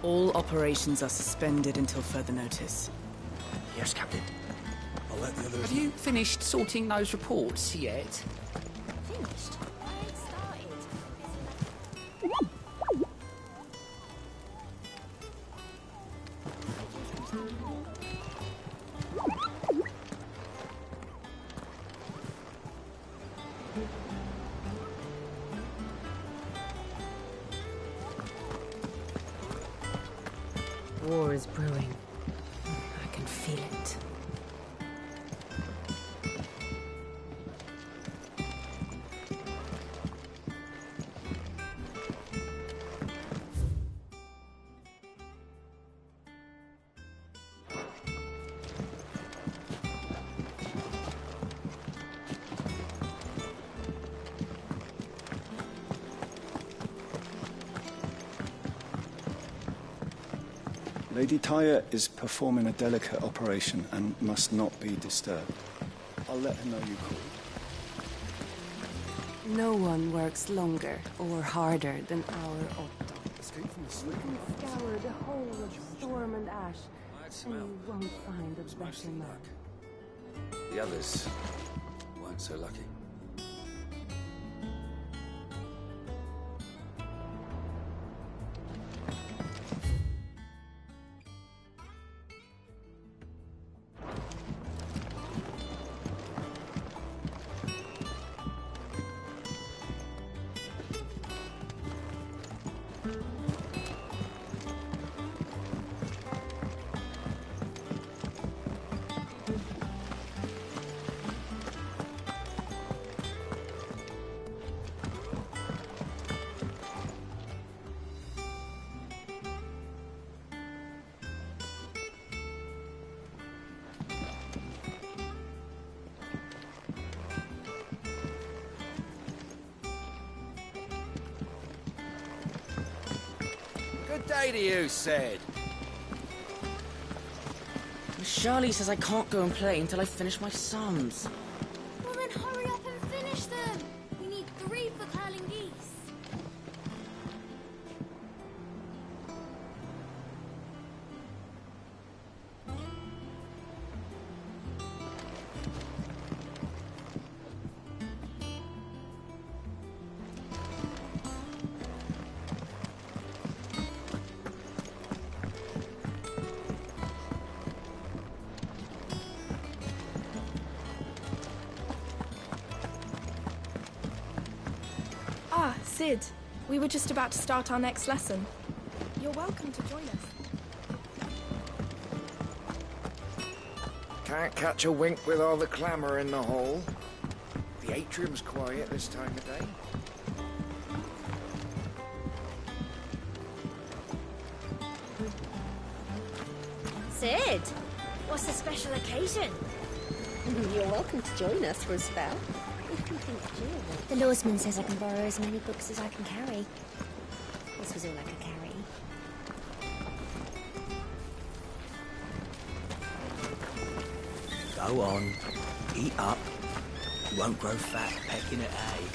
All operations are suspended until further notice. Yes, Captain. I'll let the others Have you finished sorting those reports yet? Finished? I ain't started. War is brewing. I can feel it. Lady Tyre is performing a delicate operation and must not be disturbed. I'll let her know you called. No one works longer or harder than our Otto. escape from the You sleep. can scour the whole of Storm and Ash, and you won't find a better man. The others weren't so lucky. Good day to you, Sid. Charlie says I can't go and play until I finish my sums. Well then hurry up and finish them! We need 3 for curling geese. Ah, Sid. We were just about to start our next lesson. You're welcome to join us. Can't catch a wink with all the clamour in the hall. The atrium's quiet this time of day. Sid, what's the special occasion? You're welcome to join us for a spell. If you think doable. The lawsman says I can borrow as many books as I can carry. This was all I could carry. Go on. Eat up. You won't grow fat pecking at hay.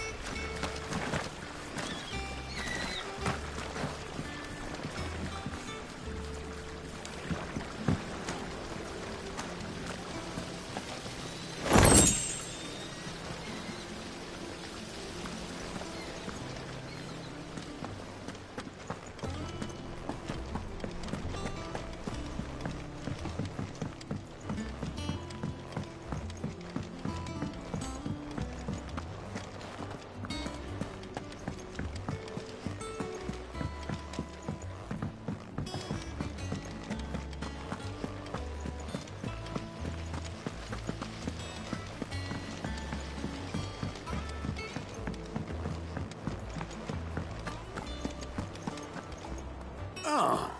Ah,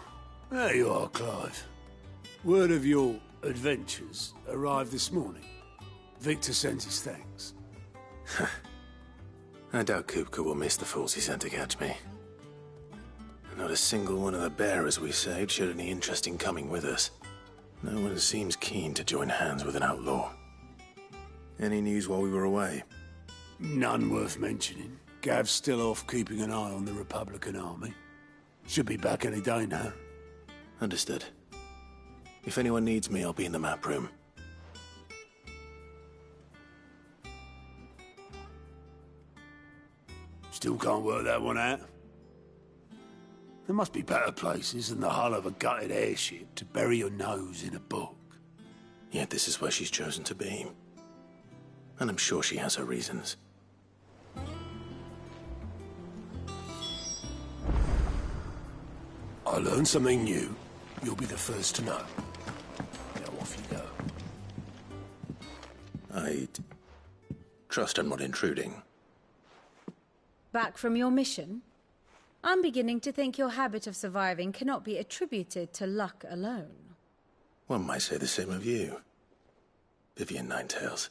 there you are, Clive. Word of your adventures arrived this morning. Victor sends his thanks. I doubt Kupka will miss the fools he sent to catch me. Not a single one of the bearers we saved showed any interest in coming with us. No one seems keen to join hands with an outlaw. Any news while we were away? None worth mentioning. Gav's still off keeping an eye on the Republican army. Should be back any day now. Understood. If anyone needs me, I'll be in the map room. Still can't work that one out? There must be better places than the hull of a gutted airship to bury your nose in a book. Yet this is where she's chosen to be. And I'm sure she has her reasons. I learn something new, you'll be the first to know. Now off you go. I trust I'm not intruding. Back from your mission? I'm beginning to think your habit of surviving cannot be attributed to luck alone. One might say the same of you, Vivian Ninetails.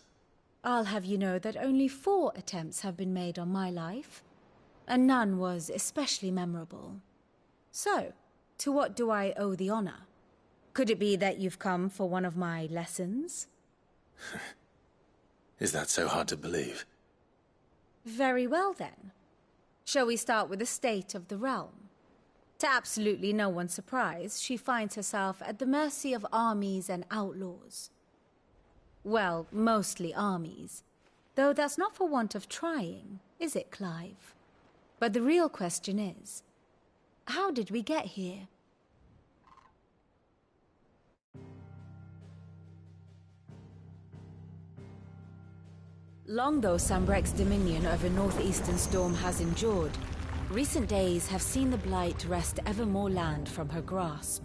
I'll have you know that only 4 attempts have been made on my life, and none was especially memorable. So, to what do I owe the honor? Could it be that you've come for one of my lessons? Is that so hard to believe? Very well then. Shall we start with the state of the realm? To absolutely no one's surprise, she finds herself at the mercy of armies and outlaws. Well, mostly armies. Though that's not for want of trying, is it, Clive? But the real question is, how did we get here? Long though Sambrek's dominion over northeastern Storm has endured, recent days have seen the Blight wrest ever more land from her grasp.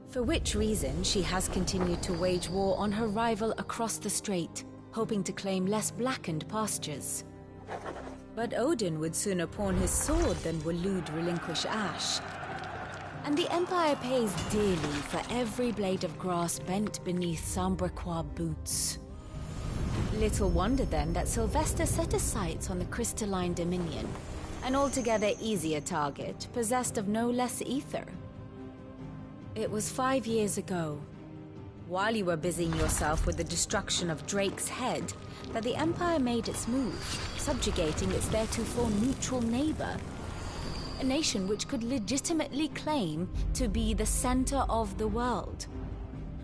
For which reason she has continued to wage war on her rival across the strait, hoping to claim less blackened pastures. But Odin would sooner pawn his sword than Waloed relinquish Ash. And the Empire pays dearly for every blade of grass bent beneath Sambrequois boots. Little wonder then that Sylvester set his sights on the Crystalline Dominion, an altogether easier target, possessed of no less ether. It was 5 years ago, while you were busying yourself with the destruction of Drake's head, that the Empire made its move, subjugating its theretofore neutral neighbor. A nation which could legitimately claim to be the center of the world.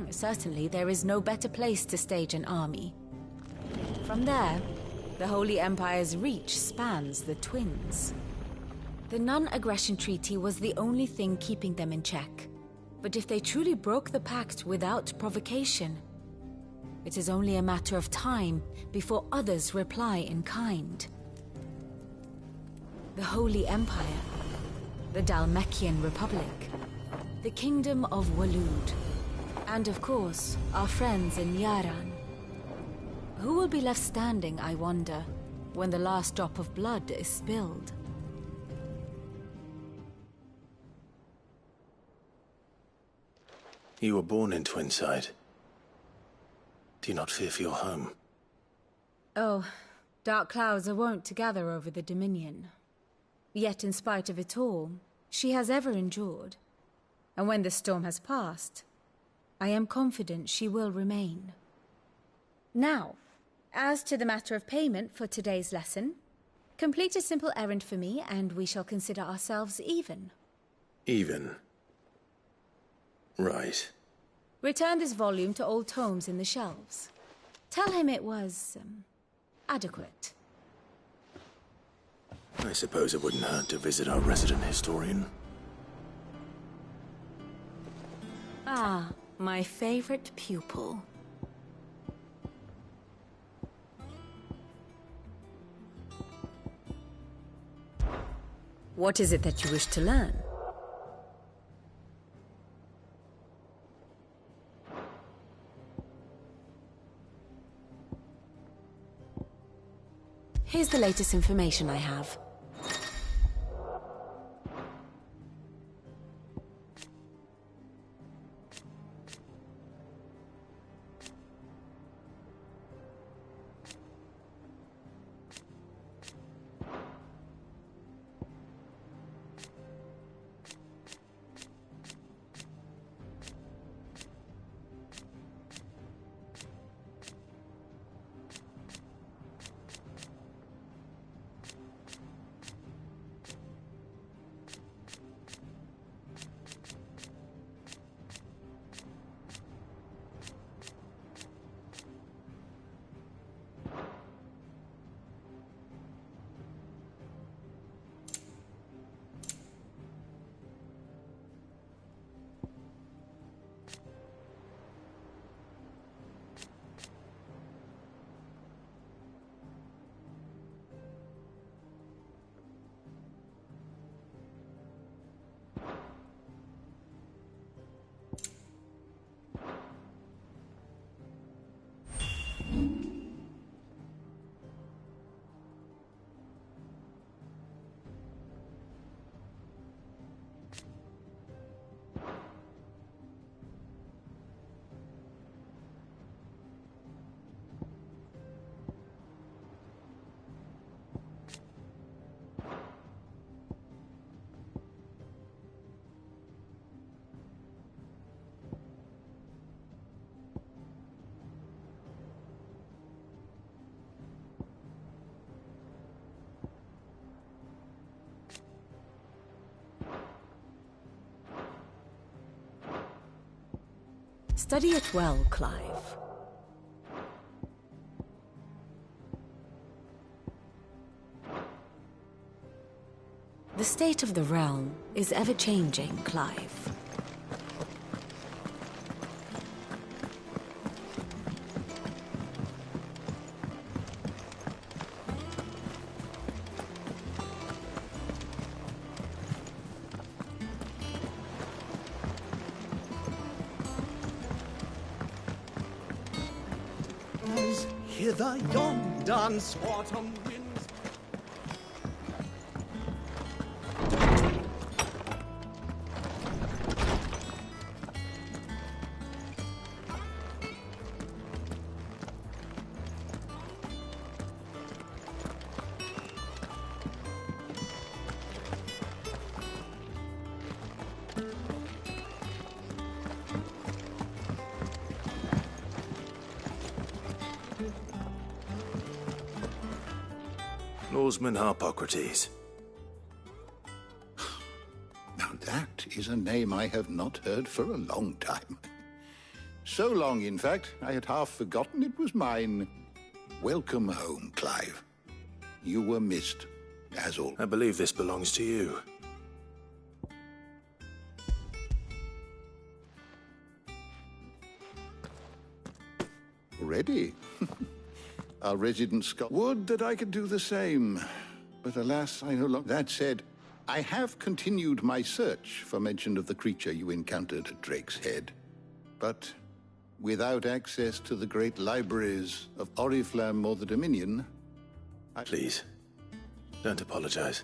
Certainly, there is no better place to stage an army. From there, the Holy Empire's reach spans the Twins. The non-aggression treaty was the only thing keeping them in check. But if they truly broke the pact without provocation, it is only a matter of time before others reply in kind. The Holy Empire, the Dhalmekian Republic, the Kingdom of Waloed, and of course, our friends in Yaran. Who will be left standing, I wonder, when the last drop of blood is spilled? You were born in Twinside. Do you not fear for your home? Oh, dark clouds are wont to gather over the Dominion. Yet in spite of it all, she has ever endured. And when the storm has passed, I am confident she will remain. Now, as to the matter of payment for today's lesson, complete a simple errand for me and we shall consider ourselves even. Even? Right. Return this volume to old tomes in the shelves. Tell him it was, adequate. I suppose it wouldn't hurt to visit our resident historian. Ah, my favorite pupil. What is it that you wish to learn? Here's the latest information I have. Study it well, Clive. The state of the realm is ever-changing, Clive. As hither yon dance autumn winds. Norseman Harpocrates. Now that is a name I have not heard for a long time. So long, in fact, I had half forgotten it was mine. Welcome home, Clive. You were missed, as always. I believe this belongs to you. Ready? Our resident scholar. Would that I could do the same, but alas, I no longer. That said, I have continued my search for mention of the creature you encountered at Drake's Head, but without access to the great libraries of Oriflamme or the Dominion, Please, don't apologize.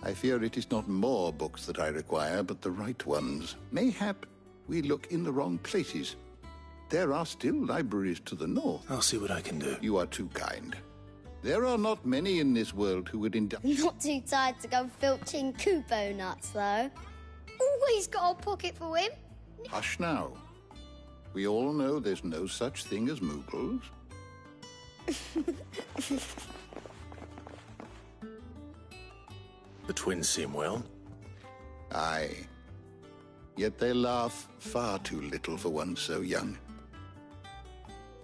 I fear it is not more books that I require, but the right ones. Mayhap we look in the wrong places. There are still libraries to the north. I'll see what I can do. You are too kind. There are not many in this world who would indulge. Not too tired to go filching Kupo nuts, though. Always got a pocket for him. Hush now. We all know there's no such thing as Moogles. The twins seem well. Aye. Yet they laugh far too little for one so young.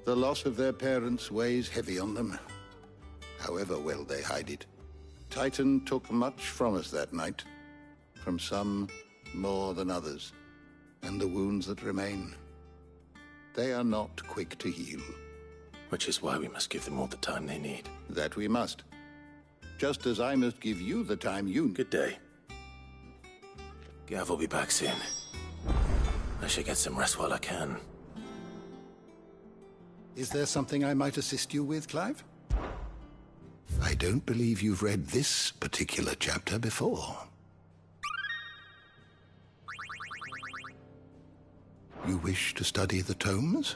The loss of their parents weighs heavy on them, however well they hide it. Titan took much from us that night, from some more than others, and the wounds that remain, they are not quick to heal. Which is why we must give them all the time they need. That we must. Just as I must give you the time you... Good day. Gav will be back soon. I should get some rest while I can. Is there something I might assist you with, Clive? I don't believe you've read this particular chapter before. You wish to study the tomes?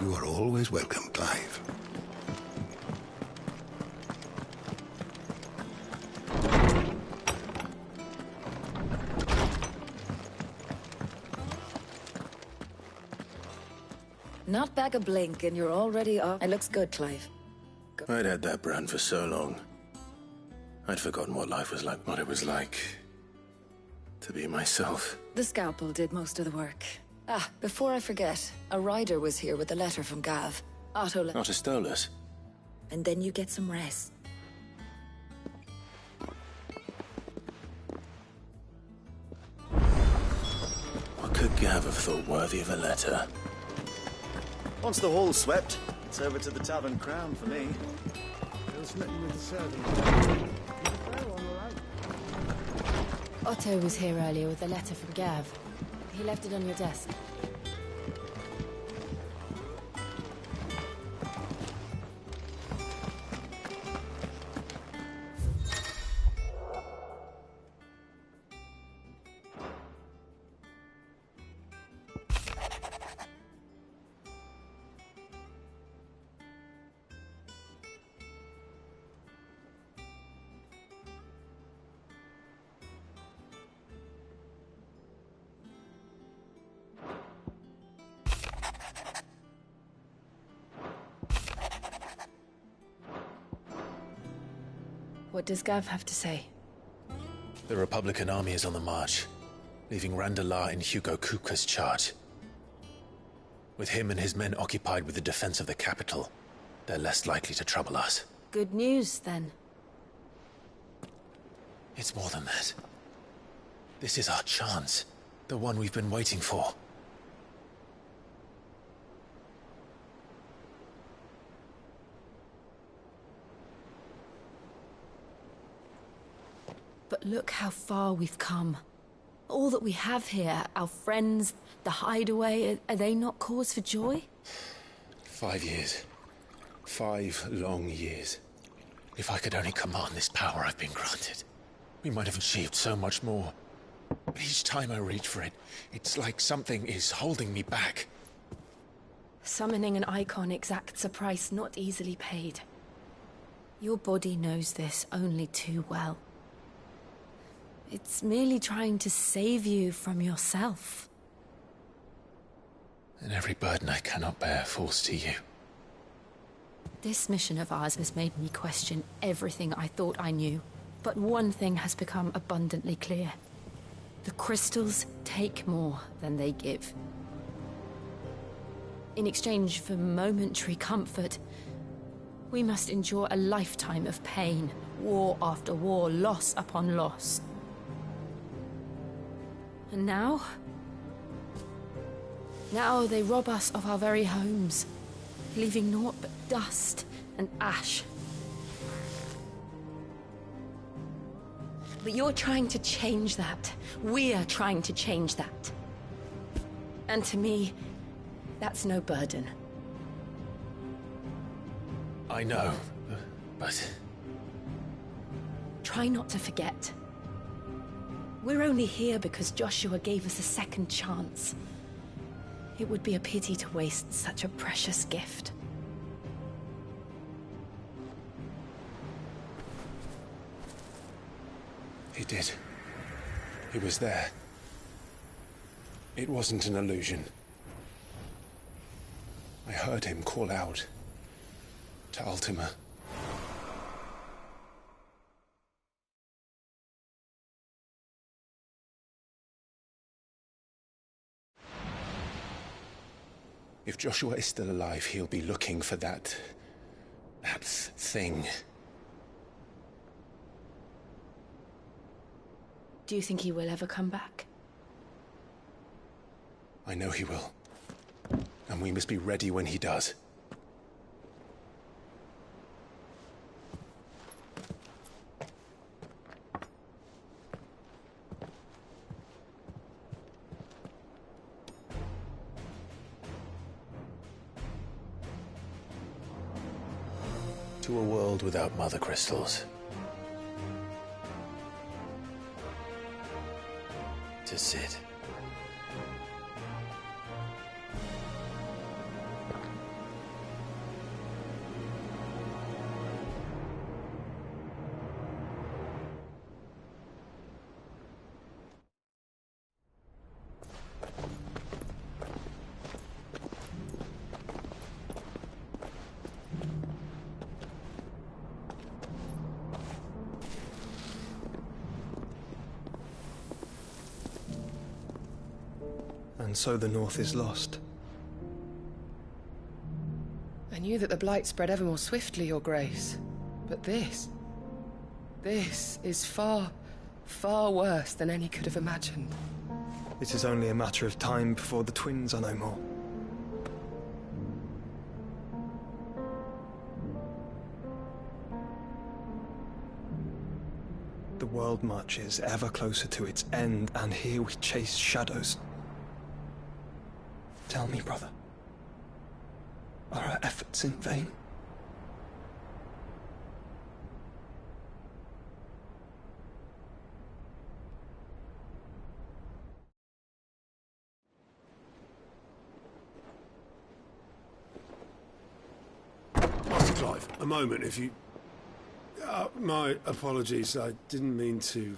You are always welcome, Clive. Not back a blink and you're already off. It looks good, Clive. I'd had that brand for so long. I'd forgotten what life was like, what it was like to be myself. The scalpel did most of the work. Ah, before I forget, a rider was here with a letter from Gav. Otto stole us. And then you get some rest. What could Gav have thought worthy of a letter? Once the hall's swept, it's over to the Tavern Crown for me. Otto was here earlier with a letter from Gav. He left it on your desk. What does Gav have to say? The Republican army is on the march, leaving Randalar in Hugo Kuka's charge. With him and his men occupied with the defense of the capital, they're less likely to trouble us. Good news, then. It's more than that. This is our chance. The one we've been waiting for. But look how far we've come. All that we have here, our friends, the hideaway, are they not cause for joy? 5 years. 5 long years. If I could only command this power I've been granted, we might have achieved so much more. But each time I reach for it, it's like something is holding me back. Summoning an icon exacts a price not easily paid. Your body knows this only too well. It's merely trying to save you from yourself. And every burden I cannot bear falls to you. This mission of ours has made me question everything I thought I knew. But one thing has become abundantly clear. The crystals take more than they give. In exchange for momentary comfort, we must endure a lifetime of pain, war after war, loss upon loss. And now they rob us of our very homes, leaving naught but dust and ash. But you're trying to change that. We're trying to change that. And to me, that's no burden. I know, but... Try not to forget. We're only here because Joshua gave us a second chance. It would be a pity to waste such a precious gift. He did. He was there. It wasn't an illusion. I heard him call out to Ultima. If Joshua is still alive, he'll be looking for that thing. Do you think he will ever come back? I know he will. And we must be ready when he does. To a world without mother crystals. To Sid. And so the North is lost. I knew that the Blight spread ever more swiftly, Your Grace. But this is far, far worse than any could have imagined. It is only a matter of time before the twins are no more. The world marches ever closer to its end, and here we chase shadows. Tell me, brother, are our efforts in vain? Master Clive, a moment, if you... my apologies, I didn't mean to...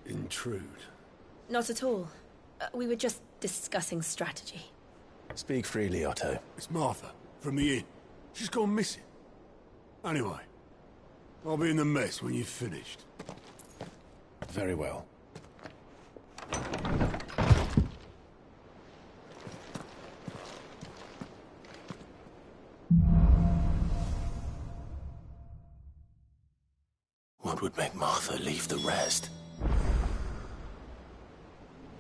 intrude. Not at all. We were just discussing strategy. Speak freely, Otto. It's Martha, from the inn. She's gone missing. Anyway, I'll be in the mess when you've finished. Very well. What would make Martha leave the rest?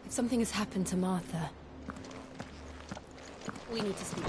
If something has happened to Martha, we need to speak.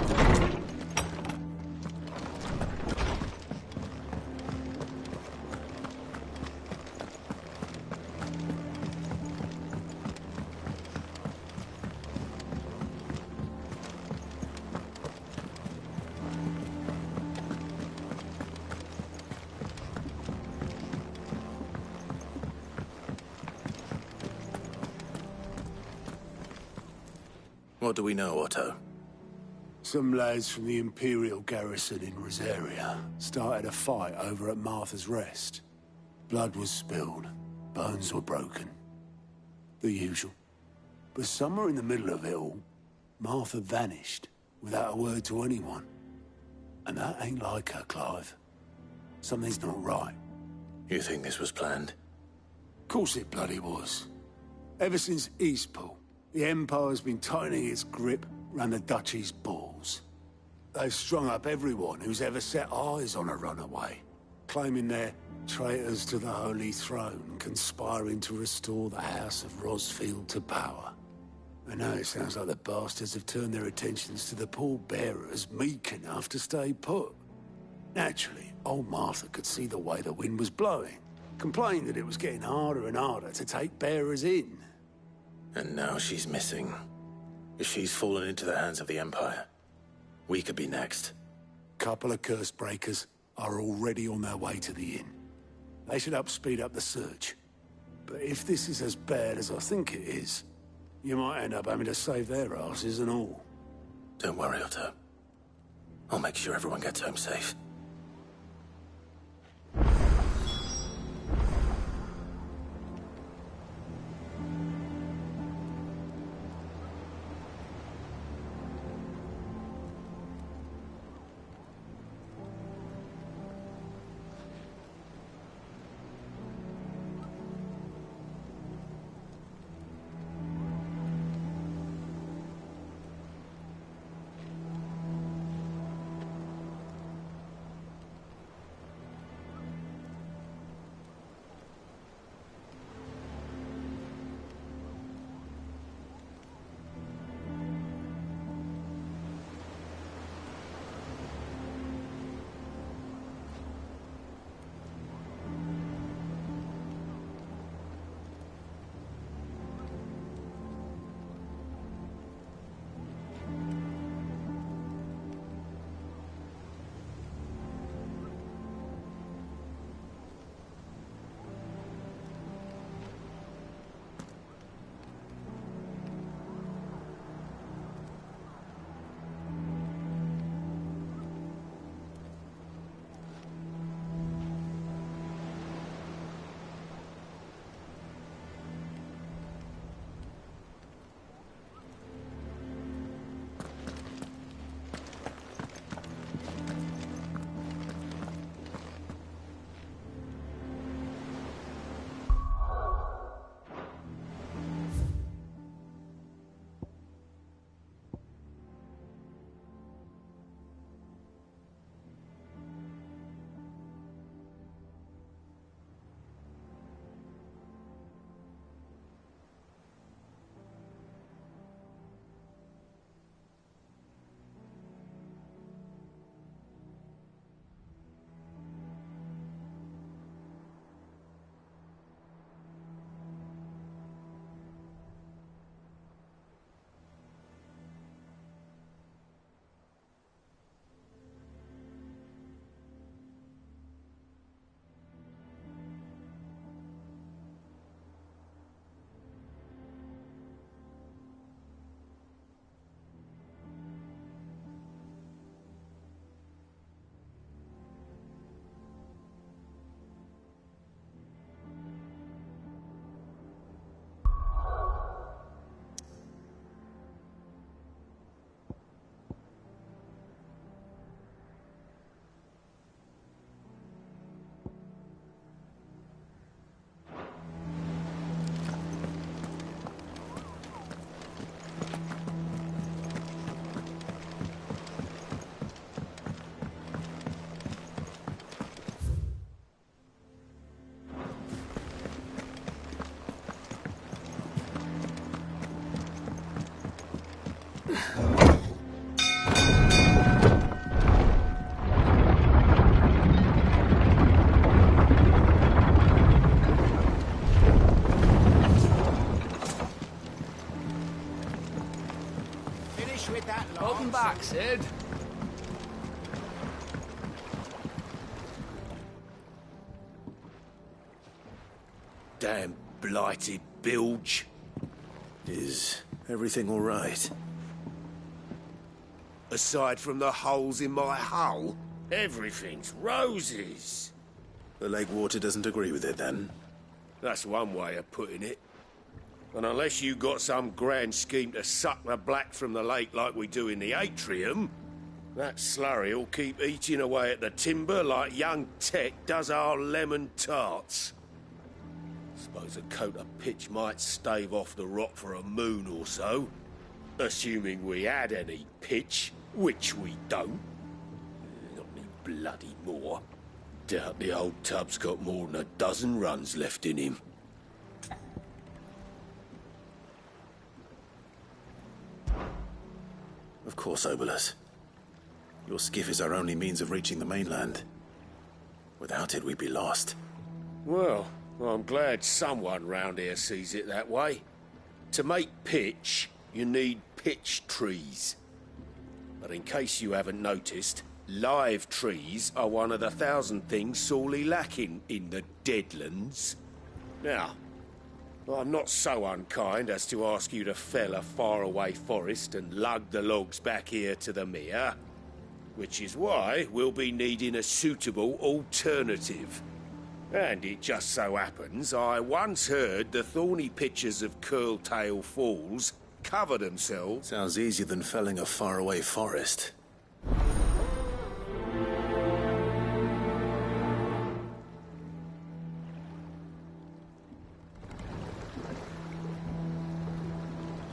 What do we know, Otto? Some lads from the Imperial garrison in Rosaria started a fight over at Martha's Rest. Blood was spilled, bones were broken. The usual. But somewhere in the middle of it all, Martha vanished without a word to anyone. And that ain't like her, Clive. Something's not right. You think this was planned? Of course it bloody was. Ever since Eastpool, the Empire's been tightening its grip round the Duchy's balls. They've strung up everyone who's ever set eyes on a runaway, claiming they're traitors to the Holy Throne, conspiring to restore the House of Rosfield to power. And now it sounds like the bastards have turned their attentions to the pallbearers meek enough to stay put. Naturally, old Martha could see the way the wind was blowing, complained that it was getting harder and harder to take bearers in. And now she's missing. If she's fallen into the hands of the Empire, we could be next. Couple of curse breakers are already on their way to the inn. They should speed up the search. But if this is as bad as I think it is, you might end up having to save their asses and all. Don't worry, Otto. I'll make sure everyone gets home safe. Finish with that, Lance. Welcome back, Sid. Damn blighted bilge. Is everything all right? Aside from the holes in my hull, everything's roses. The lake water doesn't agree with it, then? That's one way of putting it. And unless you got some grand scheme to suck the black from the lake like we do in the atrium, that slurry'll keep eating away at the timber like young Tech does our lemon tarts. Suppose a coat of pitch might stave off the rot for a moon or so. Assuming we had any pitch, which we don't. Not any bloody more. Doubt the old tub's got more than a dozen runs left in him. Of course, Obolus. Your skiff is our only means of reaching the mainland. Without it, we'd be lost. Well, I'm glad someone round here sees it that way. To make pitch, you need pitch trees. But in case you haven't noticed, live trees are one of the 1,000 things sorely lacking in the Deadlands. Now, I'm not so unkind as to ask you to fell a faraway forest and lug the logs back here to the mere, which is why we'll be needing a suitable alternative. And it just so happens I once heard the thorny pitchers of Curltail Falls cover themselves... Sounds easier than felling a faraway forest.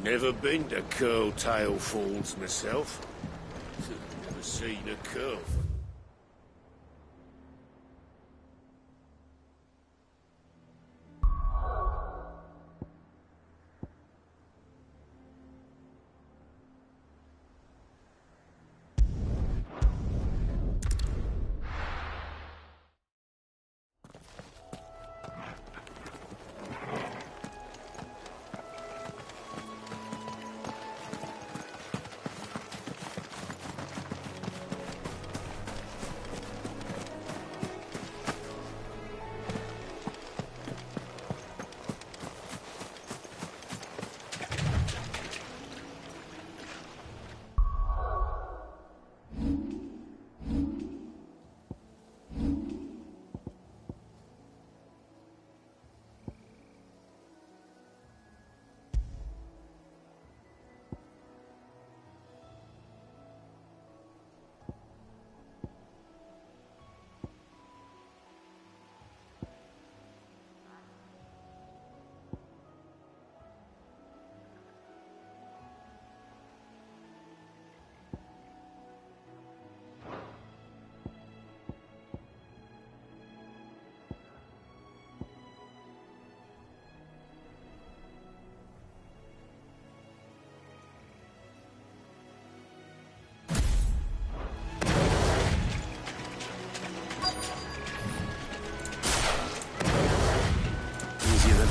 Never been to Curltail Falls myself. Never seen a curl.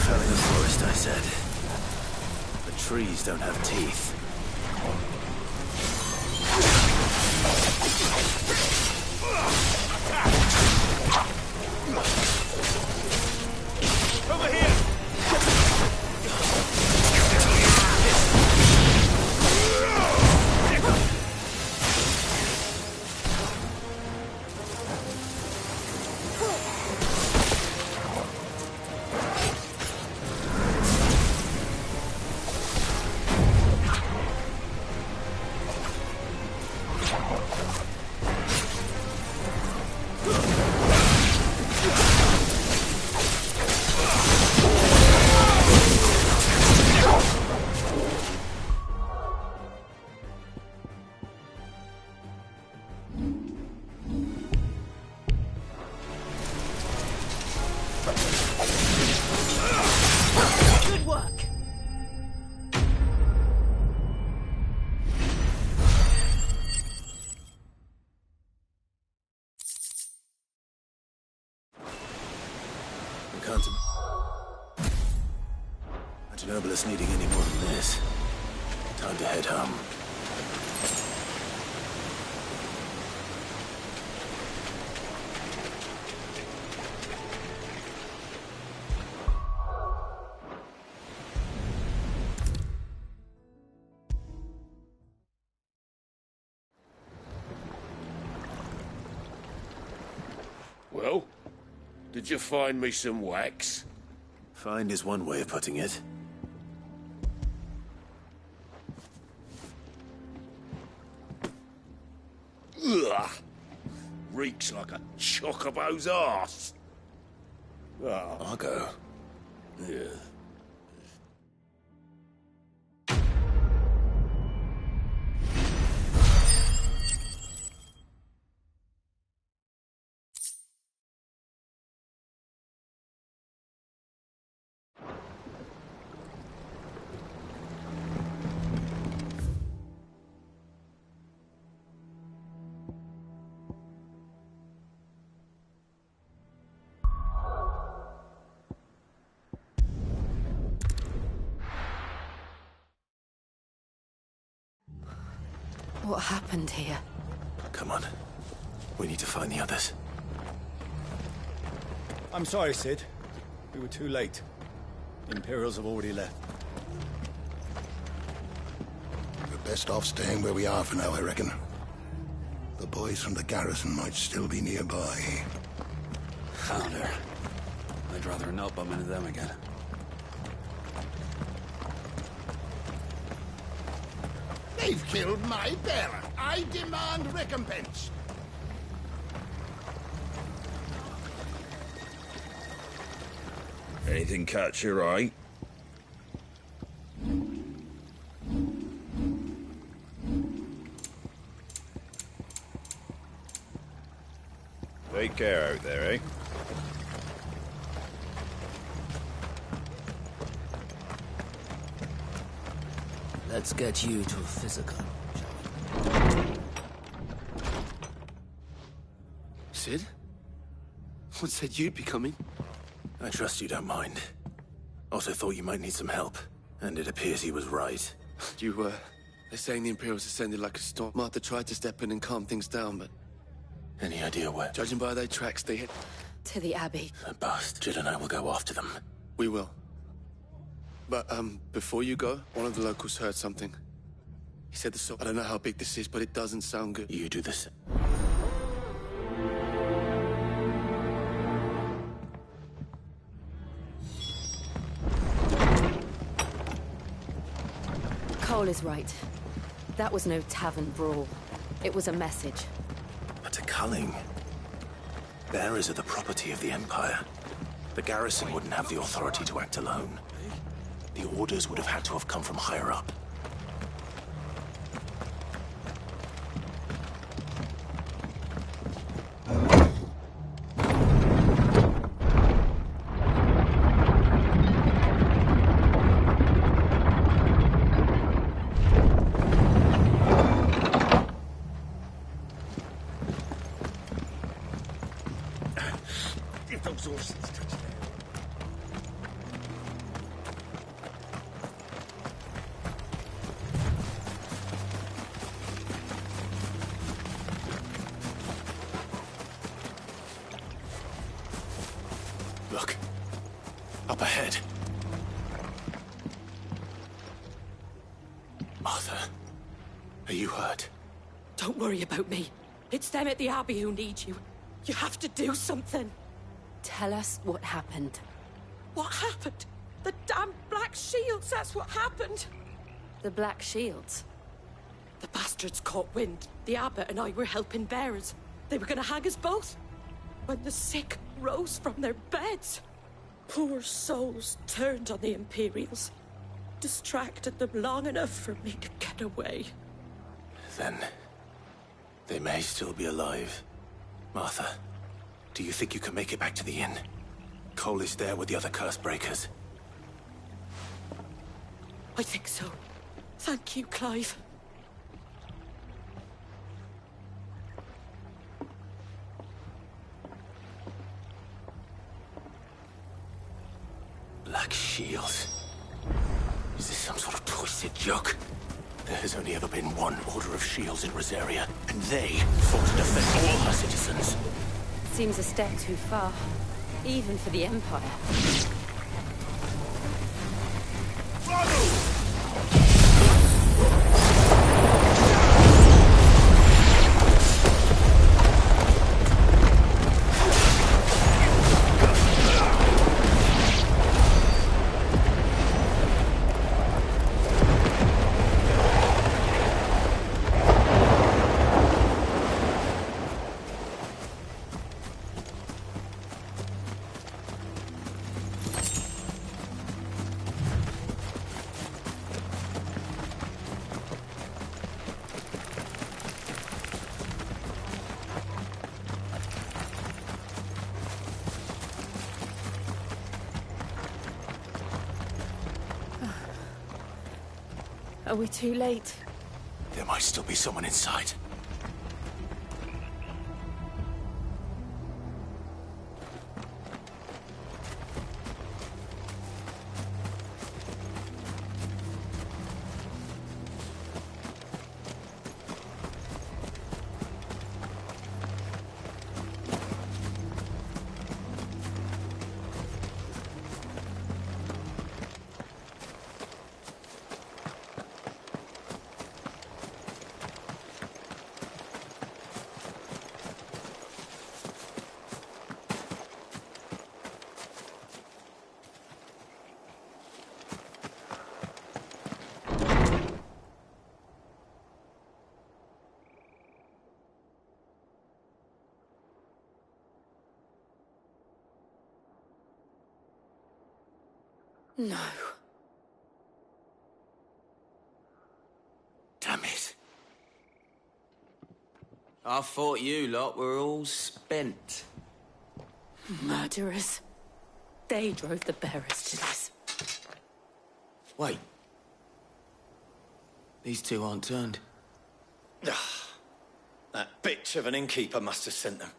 Felling a forest, I said. The trees don't have teeth. Over here! us needing any more than this. Time to head home. Well, did you find me some wax? Find is one way of putting it. Ugh! Reeks like a chocobo's arse. Oh. I'll go. Yeah. What happened here? Come on. We need to find the others. I'm sorry, Sid. We were too late. The Imperials have already left. We're best off staying where we are for now, I reckon. The boys from the garrison might still be nearby. Found her. I'd rather not bump into them again. They've killed my bearer. I demand recompense. Anything catch your eye? Take care out there, eh? Let's get you to physical, shall we? Sid? What said you'd be coming? I trust you don't mind. Also thought you might need some help, and it appears he was right. They're saying the Imperials descended like a storm. Martha tried to step in and calm things down, but... Any idea where? Judging by their tracks, they hit... To the Abbey. A bust. Jid and I will go after them. We will. But, before you go, one of the locals heard something. He said I don't know how big this is, but it doesn't sound good. You do this. Cole is right. That was no tavern brawl. It was a message. But a culling. Bearers are the property of the Empire. The garrison wouldn't have the authority to act alone. The orders would have had to have come from higher up. If those horses touch there. Look. Up ahead. Martha, are you hurt? Don't worry about me. It's them at the Abbey who need you. You have to do something. Tell us what happened. What happened? The damn Black Shields, that's what happened. The Black Shields? The bastards caught wind. The Abbot and I were helping bearers. They were gonna hang us both. When the sick rose from their beds, poor souls turned on the Imperials. Distracted them long enough for me to get away. Then... they may still be alive. Martha, do you think you can make it back to the inn? Cole is there with the other curse breakers. I think so. Thank you, Clive. Black Shields. There has only ever been one Order of Shields in Rosaria, and they fought to defend all her citizens. Seems a step too far, even for the Empire. Are we too late? There might still be someone inside. No. Damn it. I thought you lot were all spent. Murderers. They drove the bearers to this. Wait. These two aren't turned. That bitch of an innkeeper must have sent them.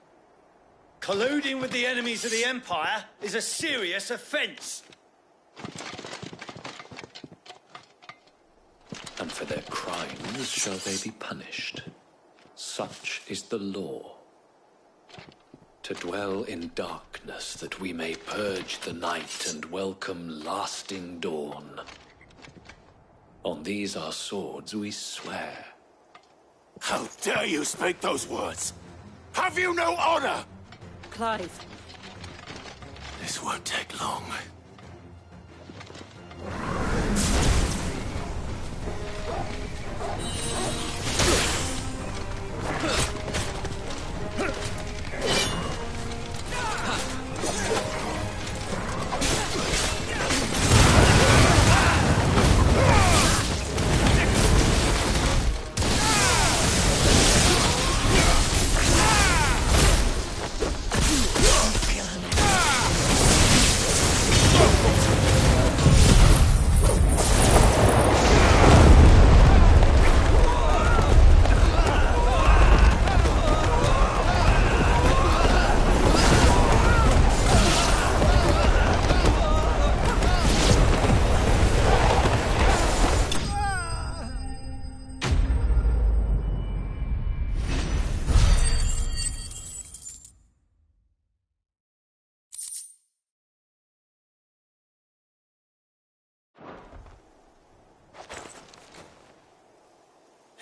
Colluding with the enemies of the Empire is a serious offence. And for their crimes shall they be punished. Such is the law. To dwell in darkness that we may purge the night and welcome lasting dawn. On these our swords we swear. How dare you speak those words? Have you no honor? Clive. This won't take long.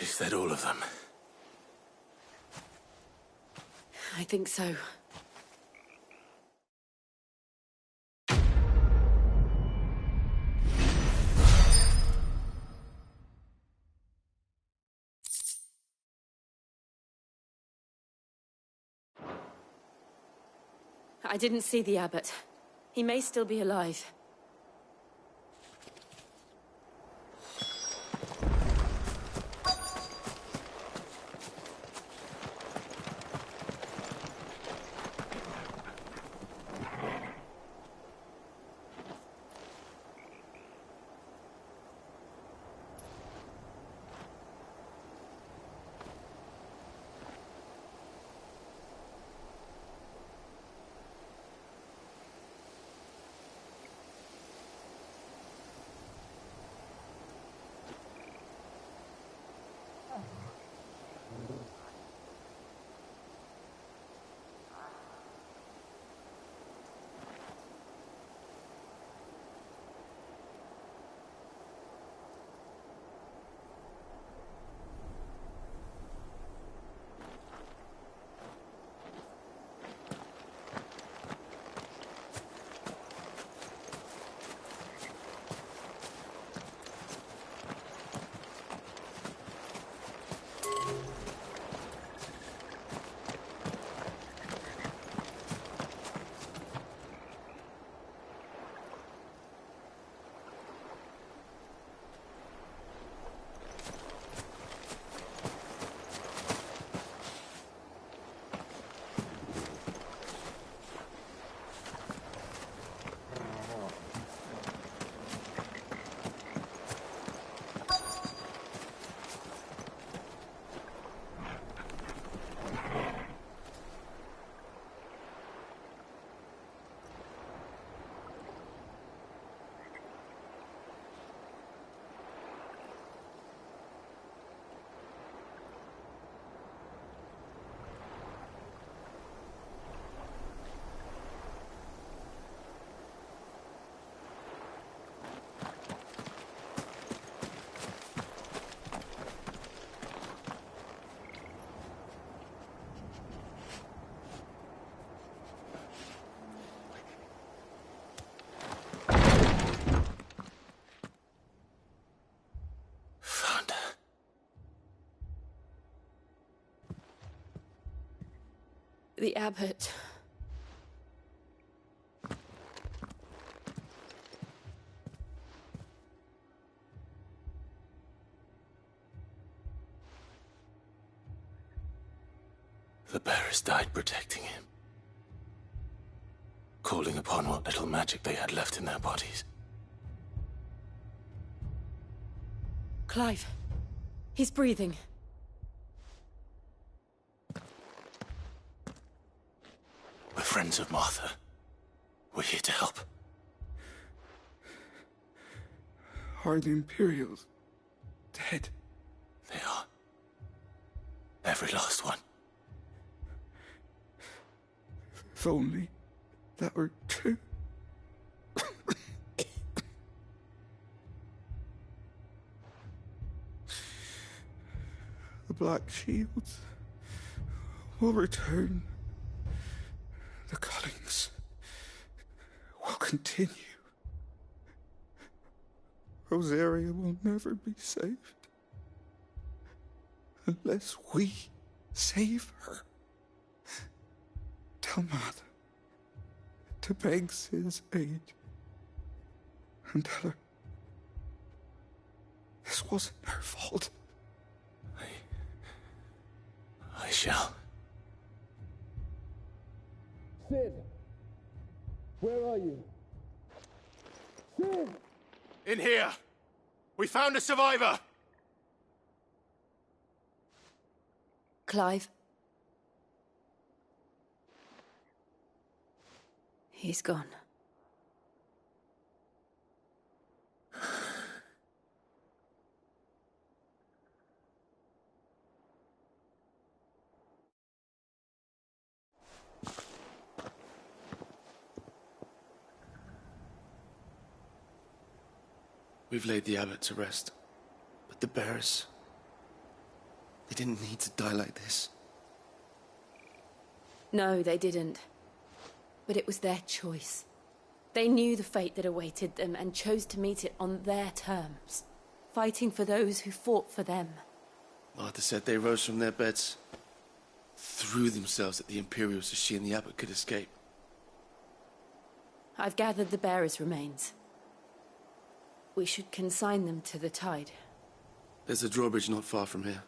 Is that all of them? I think so. I didn't see the abbot. He may still be alive. The abbot. The bearers died protecting him, calling upon what little magic they had left in their bodies. Clive. He's breathing. We're friends of Martha. We're here to help. Are the Imperials dead? They are. Every last one. If only that were true. The Black Shields will return. The cullings will continue. Rosaria will never be saved unless we save her. Tell Mother to beg Sid's aid and tell her this wasn't her fault. I shall. Sid! Where are you? Sid! In here! We found a survivor! Clive. He's gone. We've laid the abbot to rest. But the bearers... they didn't need to die like this. No, they didn't. But it was their choice. They knew the fate that awaited them and chose to meet it on their terms, fighting for those who fought for them. Martha said they rose from their beds, threw themselves at the Imperials so she and the abbot could escape. I've gathered the bearers' remains. We should consign them to the tide. There's a drawbridge not far from here.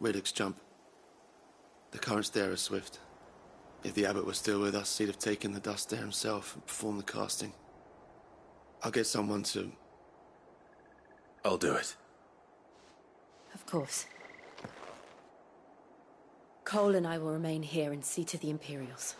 Radix Jump. The currents there are swift. If the abbot was still with us, he'd have taken the dust there himself and performed the casting. I'll get someone to... I'll do it. Of course. Cole and I will remain here and see to the Imperials.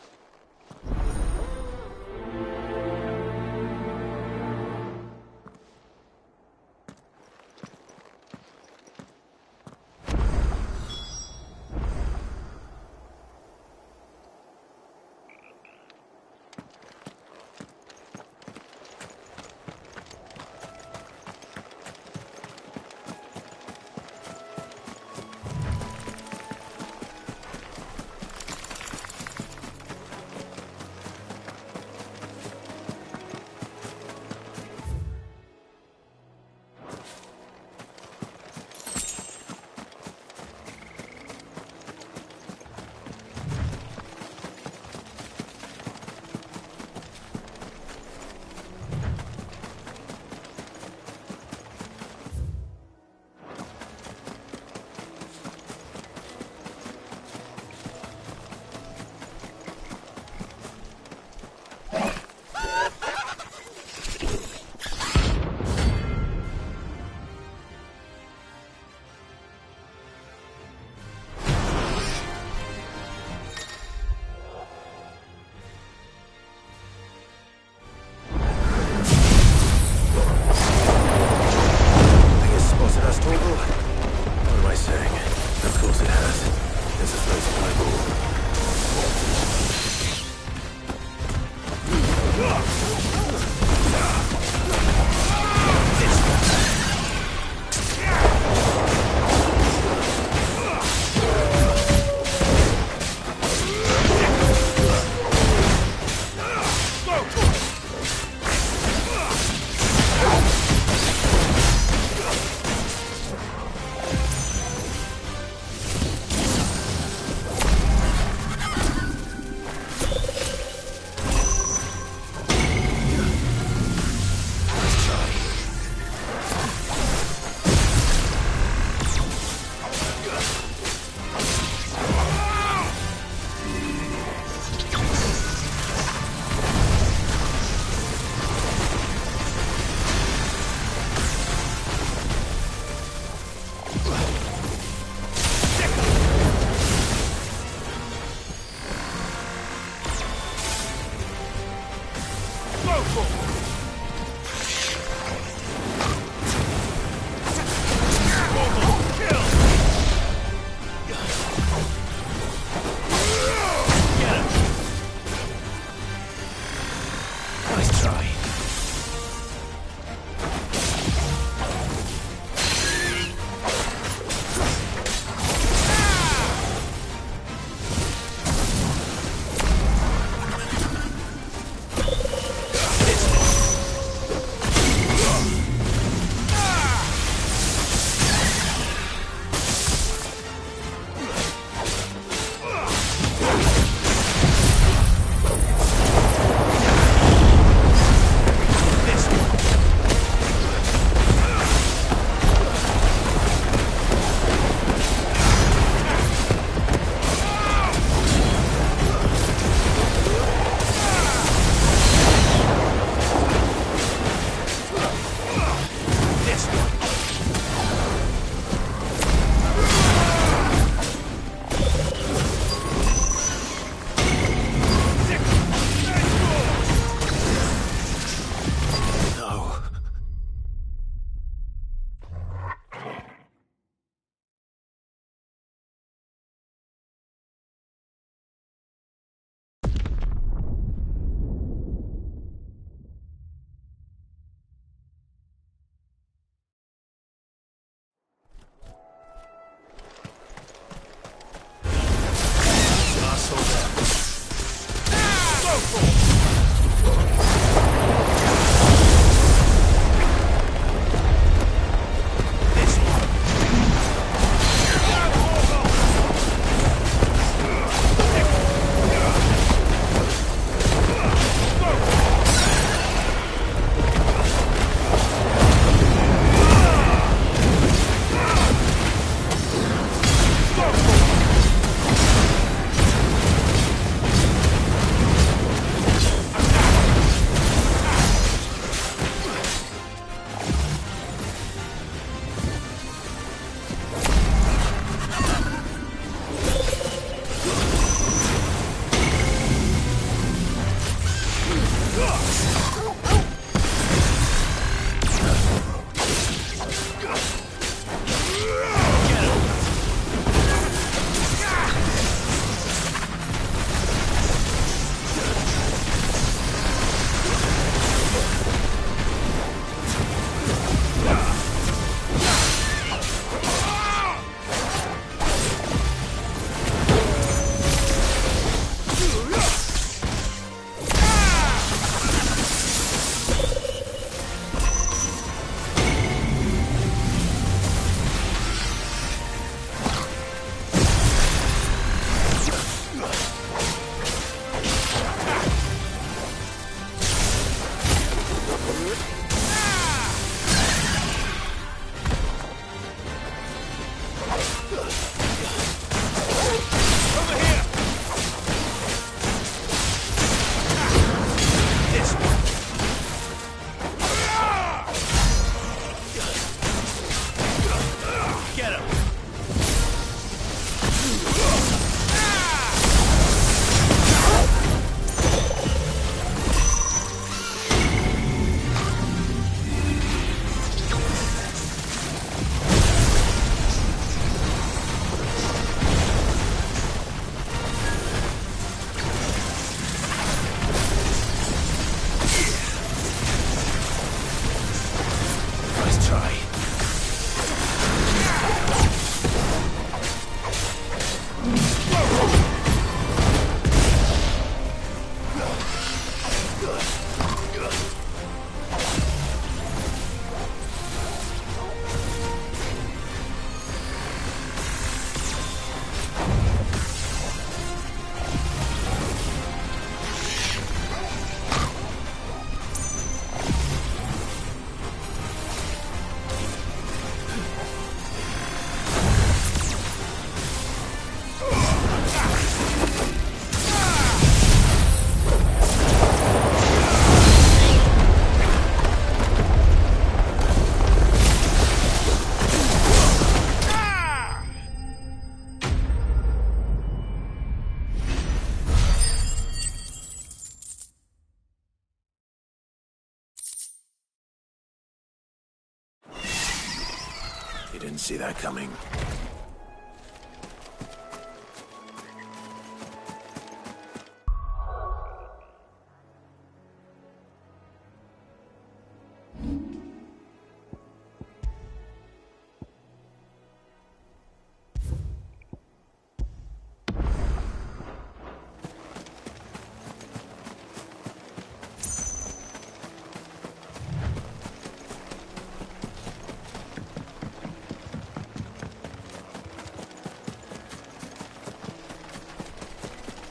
see that coming.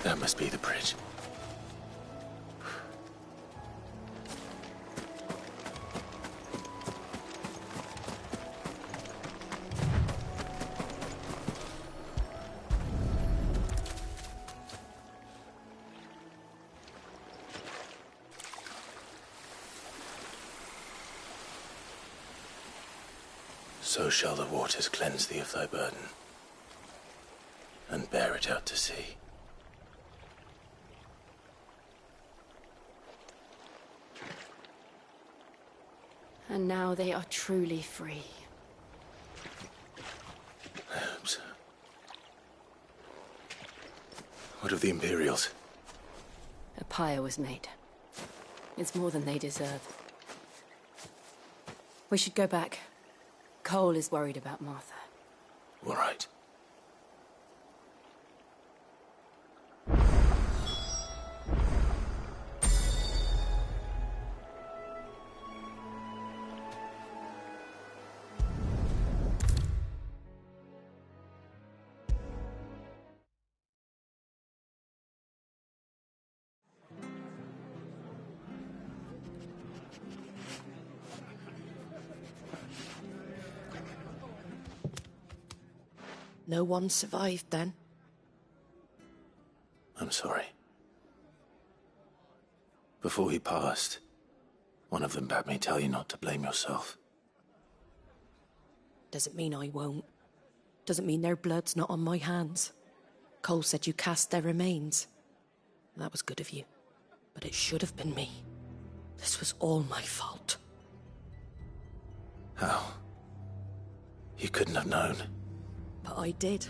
That must be the bridge. So shall the waters cleanse thee of thy burden, and bear it out to sea. And now they are truly free. I hope so. What of the Imperials? A pyre was made. It's more than they deserve. We should go back. Cole is worried about Martha. All right. No one survived then? I'm sorry. Before he passed, one of them bade me tell you not to blame yourself. Doesn't mean I won't. Doesn't mean their blood's not on my hands. Cole said you cast their remains. That was good of you. But it should have been me. This was all my fault. How? You couldn't have known. But I did.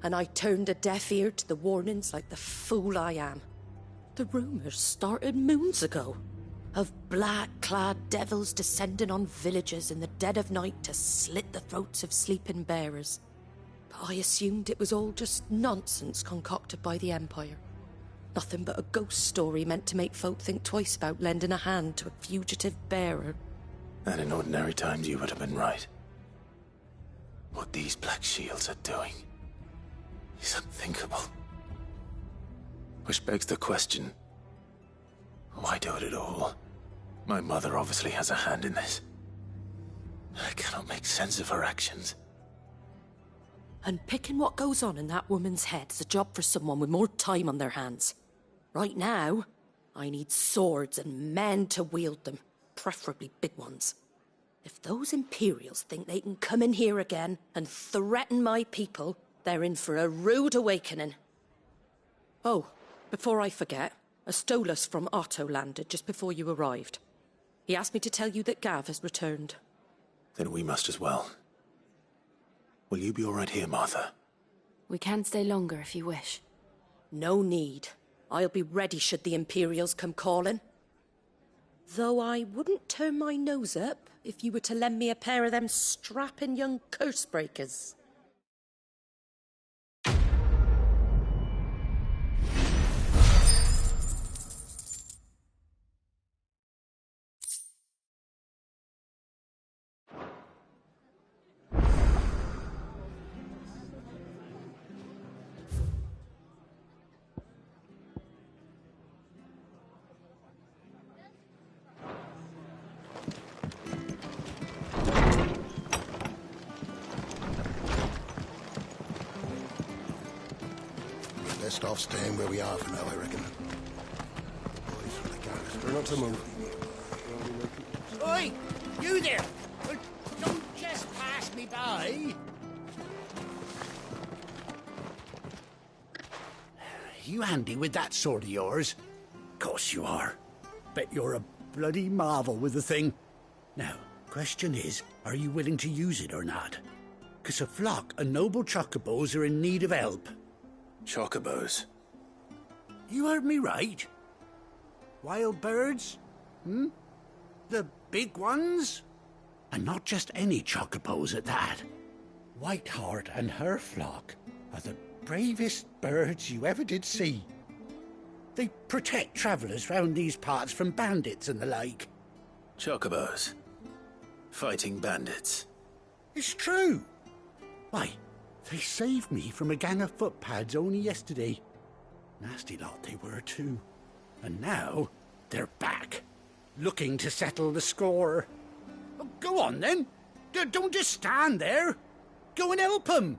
And I turned a deaf ear to the warnings like the fool I am. The rumours started moons ago. Of black-clad devils descending on villages in the dead of night to slit the throats of sleeping bearers. But I assumed it was all just nonsense concocted by the Empire. Nothing but a ghost story meant to make folk think twice about lending a hand to a fugitive bearer. And in ordinary times you would have been right. What these Black Shields are doing is unthinkable. Which begs the question, why do it at all? My mother obviously has a hand in this. I cannot make sense of her actions. And picking what goes on in that woman's head is a job for someone with more time on their hands. Right now, I need swords and men to wield them, preferably big ones. If those Imperials think they can come in here again and threaten my people, they're in for a rude awakening. Oh, before I forget, a Stolas from Otto landed just before you arrived. He asked me to tell you that Gav has returned. Then we must as well. Will you be all right here, Martha? We can stay longer if you wish. No need. I'll be ready should the Imperials come calling. Though I wouldn't turn my nose up if you were to lend me a pair of them strapping young curse breakers. Best off staying where we are for now, I reckon. Try not to move. Oi! You there! Don't just pass me by! You handy with that sword of yours? Course you are. Bet you're a bloody marvel with the thing. Now, question is, are you willing to use it or not? 'cause a flock of noble chocobos are in need of help. Chocobos? You heard me right. Wild birds? The big ones? And not just any chocobos at that. Whiteheart and her flock are the bravest birds you ever did see. They protect travellers round these parts from bandits and the like. Chocobos? Fighting bandits? It's true. Why, they saved me from a gang of footpads only yesterday. Nasty lot they were too. And now they're back, looking to settle the score. Oh, go on then. Don't just stand there. Go and help them.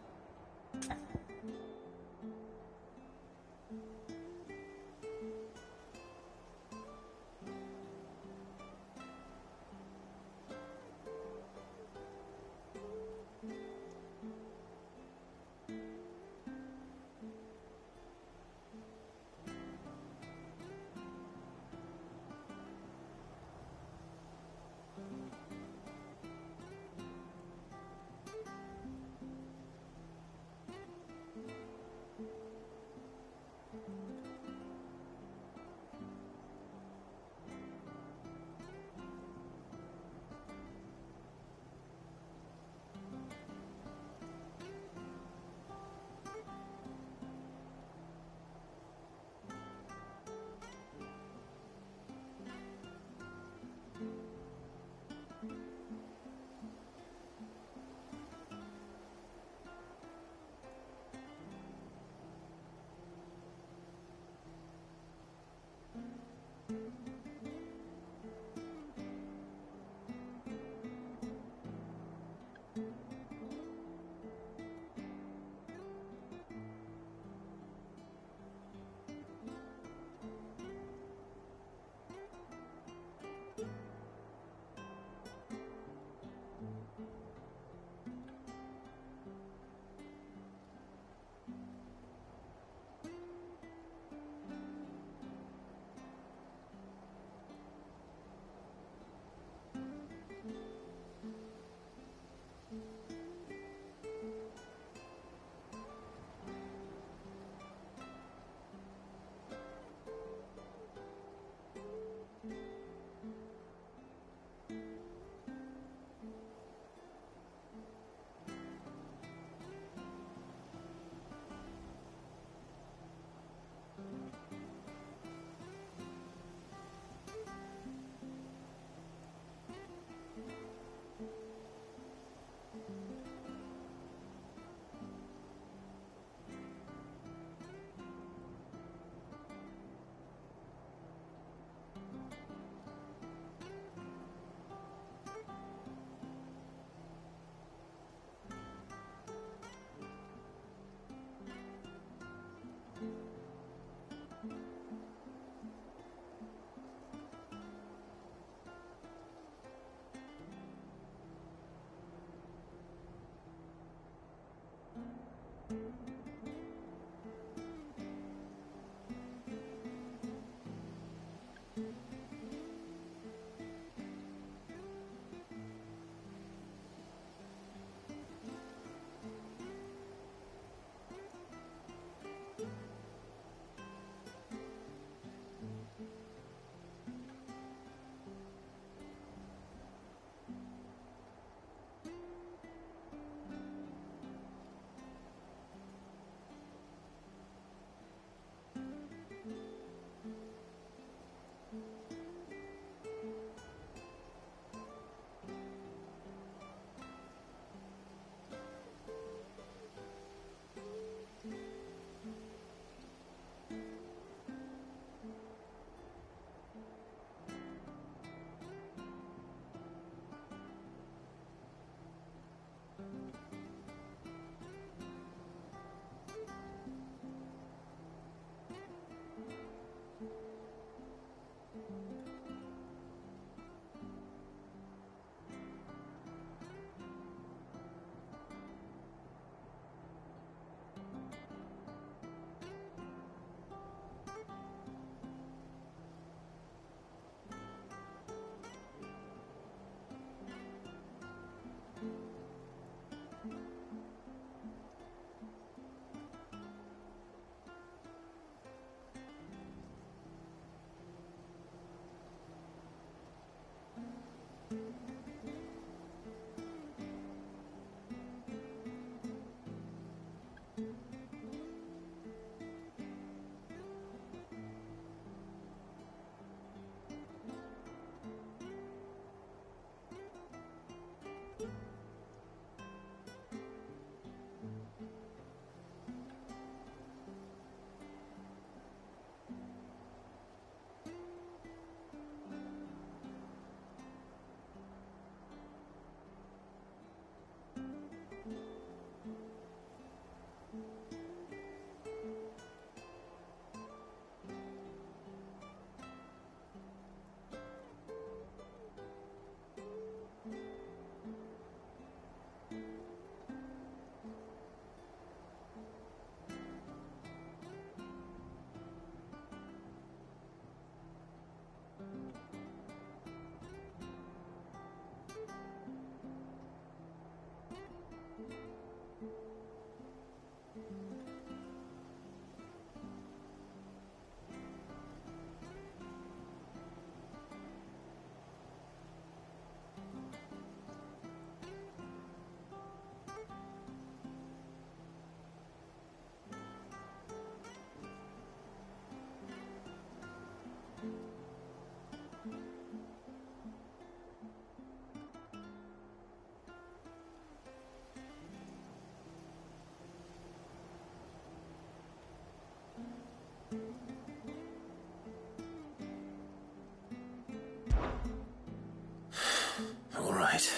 right.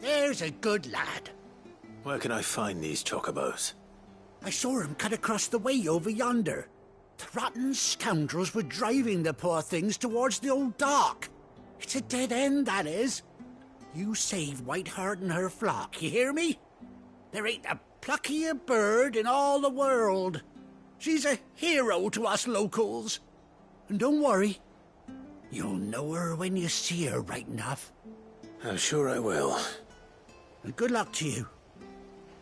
There's a good lad. Where can I find these chocobos? I saw him cut across the way over yonder. The rotten scoundrels were driving the poor things towards the old dock. It's a dead end, that is. You save Whiteheart and her flock, you hear me? There ain't a pluckier bird in all the world. She's a hero to us locals. And don't worry, you'll know her when you see her right enough. I'm sure I will. And good luck to you.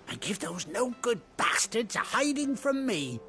And give those no-good bastards a hiding from me.